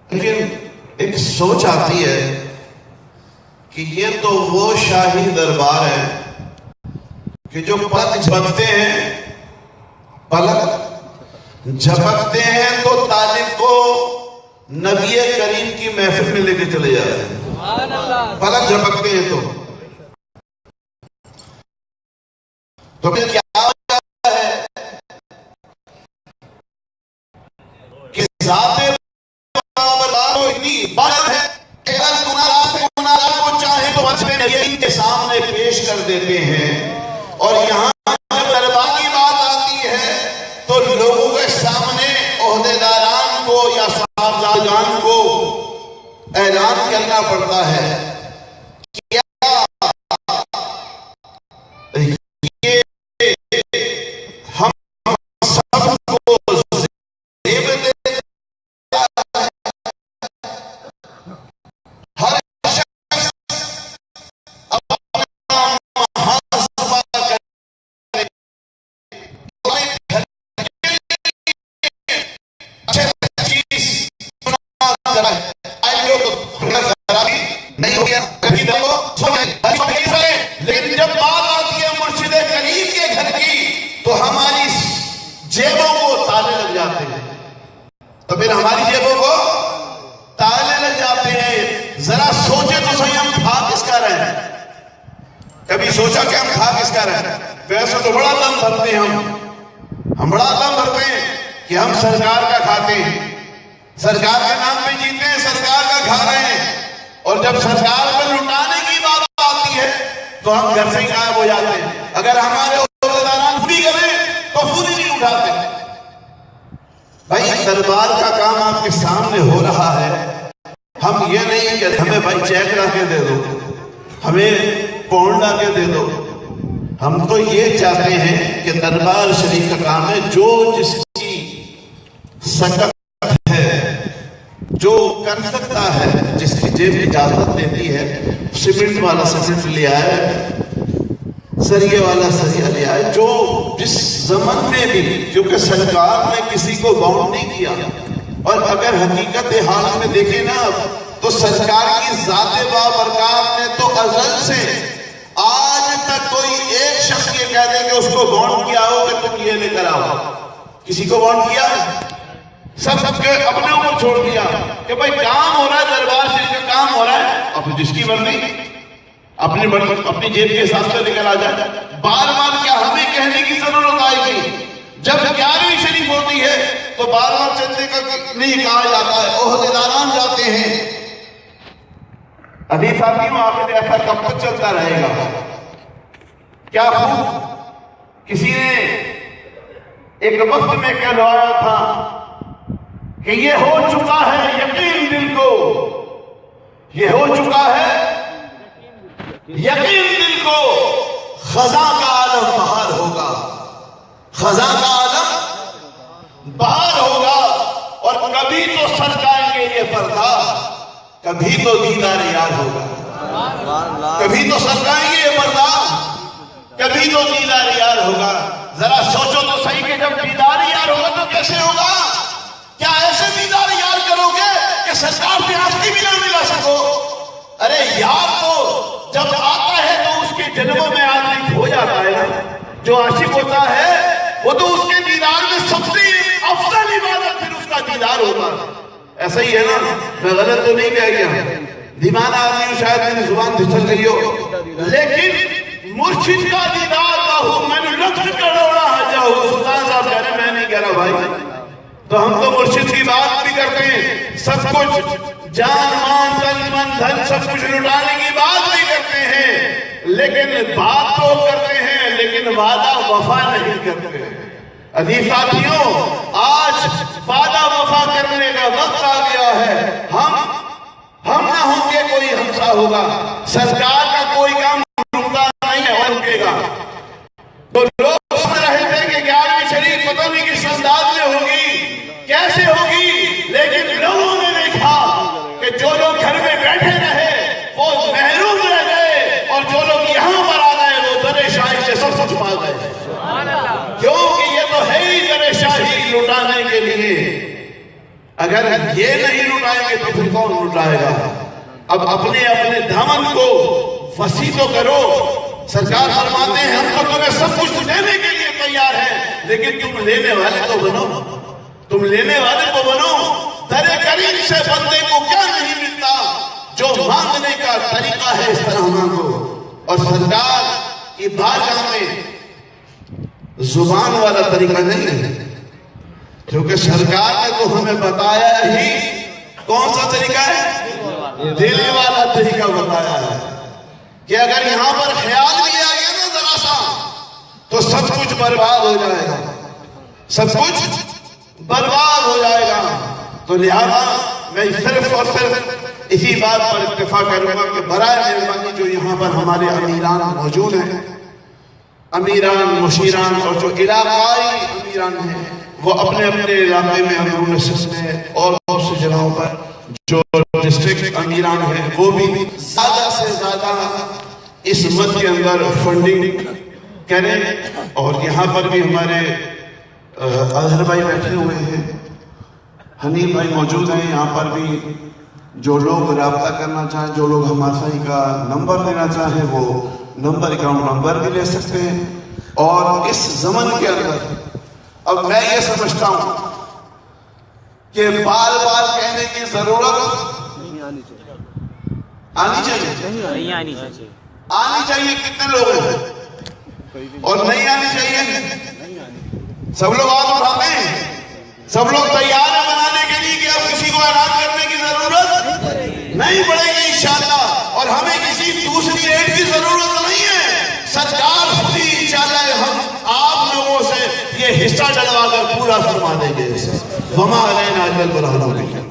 لیکن ایک سوچ آتی ہے کہ یہ تو وہ شاہی دربار ہے کہ جو پلک جھپکتے ہیں تو طالب کو نبی کریم کی محفل میں لے کے چلے جاتے ہیں. پلک جھپکتے ہیں تو پھر کیا ہوتا ہے کہ ذات اتنی بڑھ ہے کہ اگر گناہگار کو چاہے تو وجہ نبی کے سامنے پیش کر دیتے ہیں. اور یہاں جب دربار کی بات آتی ہے تو لوگوں کے سامنے عہدیداران کو یا صاحبزادگان کو اعلان کرنا پڑتا ہے. کیا یہ ہم سب کو زیب دیتا ہے؟ ہر شخص اپنا محاسبہ کرے، اچھے چیز سنا کرا ہے. آئے لوگ خرابی نہیں ہو گیا کبھی دیکھو لیکن جب بات آتی ہے مرشد کریم کے گھر کی تو ہماری جیبوں کو تالے لگ جاتے ہیں. تو پھر ہماری جیبوں کو تالے لگ جاتے ہیں. ذرا سوچے تو صحیح ہم کھا کس کا رہے ہیں؟ کبھی سوچا کہ ہم کھا کس کا رہے ہیں؟ ویسے تو بڑا دم بھرتے ہیں ہم بڑا دم بھرتے ہیں کہ ہم سرکار کا کھاتے ہیں، سرکار کے نام پہ جیتے ہیں، سرکار کا کھا رہے ہیں. اور جب سرکار پر لٹانے کی بات آتی ہے تو ہم گھر سے ہی غائب ہو جاتے ہیں. اگر ہمارے عہدیداران خود ہی کریں تو خود ہی نہیں اٹھاتے. بھائی دربار کا کام آپ کے سامنے ہو رہا ہے. ہم یہ نہیں کہ ہمیں بھائی چیک لا کے دے دو، ہمیں پونڈ لا کے دے دو. ہم تو یہ چاہتے ہیں کہ دربار شریف کا کام ہے جو جس کی سکت جو کر سکتا ہے، جس کی جیب اجازت دیتی ہے، سیمنٹ والا سیمنٹ لے آئے، سریے والا سریہ لے آئے. جو جس زمن میں بھی، کیونکہ سرکار نے کسی کو باؤنڈ نہیں کیا. اور اگر حقیقت حال میں دیکھیں نا تو سرکار کی ذات بابرکات نے تو ازل سے آج تک کوئی ایک شخص یہ کہہ دے کہ اس کو باؤنڈ کیا ہو کہ تم یہ لے کر آؤ. کسی کو باؤنڈ کیا؟ سب کے اپنے اوپر چھوڑ دیا کہ بھائی کام ہو رہا ہے، دربار شریف کا کام ہو رہا ہے، اب جس کی مرضی اپنی جیب کے حساب سے نکل آ جائے. بار بار کیا ہمیں کہنے کی ضرورت آئے گی؟ جب 11ویں شریف ہوتی ہے تو بار بار چندے کا نہیں کہا جاتا ہے، عہدیداران جاتے ہیں. ابھی ساتھیوں آخر ایسا کب تک چلتا رہے گا؟ کیا خوب کسی نے ایک وقت میں کہلوایا تھا کہ یہ ہو چکا ہے یقین دل کو، یہ ہو چکا ہے یقین دل کو، خزاں کا عالم بہار ہوگا، خزاں کا عالم بہار ہوگا. اور کبھی تو سرکائیں گے یہ پردہ، کبھی تو دیدار یار ہوگا. کبھی تو سرکائیں گے یہ پردہ، کبھی تو دیدار یار ہوگا. ذرا سوچو تو صحیح کہ جب دیدار یار ہوگا تو کیسے ہوگا؟ کیا ایسے دیدار یار کرو گے کہ سرکار سے آخری بھی نہ ملا سکو؟ ارے یار تو جب آتا ہے تو اس کے جنموں میں آدمی ہو جاتا ہے نا. جو عاشق ہوتا ہے وہ تو اس کے دیدار میں سب سے افضل عبادت پھر اس کا دیدار ہوتا ہے. ایسا ہی ہے نا؟ میں غلط تو نہیں کہہ گیا، دیوانہ آدمی ہوں، شاید میری زبان پھسل گئی ہو، لیکن مرشد کا دیدار باہو میں نے لکھ کروڑا جاؤ. سلطان صاحب کہہ رہے میں نہیں کہہ رہا بھائی. تو ہم تو مرشد کی بات بھی کرتے ہیں، سب کچھ جان مان تن من دھن سب کچھ لٹانے کی بات بھی کرتے ہیں، لیکن بات تو کرتے ہیں لیکن وعدہ وفا نہیں کرتے. عزیز ساتھیوں، آج وعدہ وفا کرنے کا وقت آ گیا ہے. ہم نہ ہوں گے کوئی ہمسا ہوگا. سرکار کا کوئی کام رکتا نہیں ہے اور رکے گا. تو لوگ سن رہے تھے کہ 11ویں شریف پتہ نہیں کس انداز میں ہوگی، کیسے ہوگی، لیکن لوگوں نے دیکھا کہ جو لوگ گھر میں بیٹھے رہے وہ محروم رہ گئے، اور جو لوگ یہاں پر آ گئے وہ در شاہی سے سب کچھ پا گئے. کیونکہ یہ تو ہے ہی در شاہی لٹانے کے لیے. اگر یہ نہیں لٹائیں گے تو پھر کون لٹائے گا؟ اب اپنے اپنے دامن کو وسیع تو کرو. سرکار فرماتے ہیں ہم تو تمہیں سب کچھ دینے کے لیے تیار ہیں لیکن تم لینے والے تو بنو. تم لینے والے تو بنو. در کریم سے بندے کو کیا نہیں ملتا جو مانگنے کا طریقہ ہے اس طرح مانگو. اور سرکار کی بارگاہ میں زبان والا طریقہ نہیں ہے کیونکہ سرکار نے تو ہمیں بتایا ہی کون سا طریقہ ہے؟ دل والا طریقہ بتایا ہے کہ اگر یہاں پر خیال بھی آ گیا نا ذرا سا تو سب کچھ برباد ہو جائے گا. سب کچھ برباد ہو جائے گا. تو لہذا میں صرف اور صرف اسی بات پر اتفاق کروں گا کہ برائے مہربانی جو یہاں پر ہمارے امیران موجود ہیں، امیران مشیران اور جو علاقائی امیران ہیں، وہ اپنے اپنے علاقے میں امیر نشست میں اور بہت سی جگہوں پر جو ڈسٹرکٹ امیران ہیں وہ بھی زیادہ سے زیادہ اس مد کے اندر فنڈنگ کریں. اور یہاں پر بھی ہمارے اظہر بھائی بیٹھے ہوئے ہیں، حنیف بھائی موجود ہیں. یہاں پر بھی جو لوگ رابطہ کرنا چاہیں، جو لوگ ہمارے کا نمبر دینا چاہیں وہ نمبر، اکاؤنٹ نمبر بھی لے سکتے ہیں. اور اس زمن کے اندر اب میں یہ سمجھتا ہوں کہ بار بار کہنے کی ضرورت آنی چاہیے. آنی چاہیے. کتنے لوگ ہیں اور نہیں آنی چاہیے؟ سب لوگ ہاتھ اٹھاتے ہیں. سب لوگ تیار ہیں بنانے کے لیے کہ اب کسی کو اعلان کرنے کی ضرورت نہیں پڑے گی انشاءاللہ. اور ہمیں کسی دوسری ایڈ کی ضرورت نہیں ہے. سرکار خود ہی انشاءاللہ ہم آپ لوگوں سے یہ حصہ ڈلوا کر پورا فرما دیں گے. وما علینا الا البلاغ.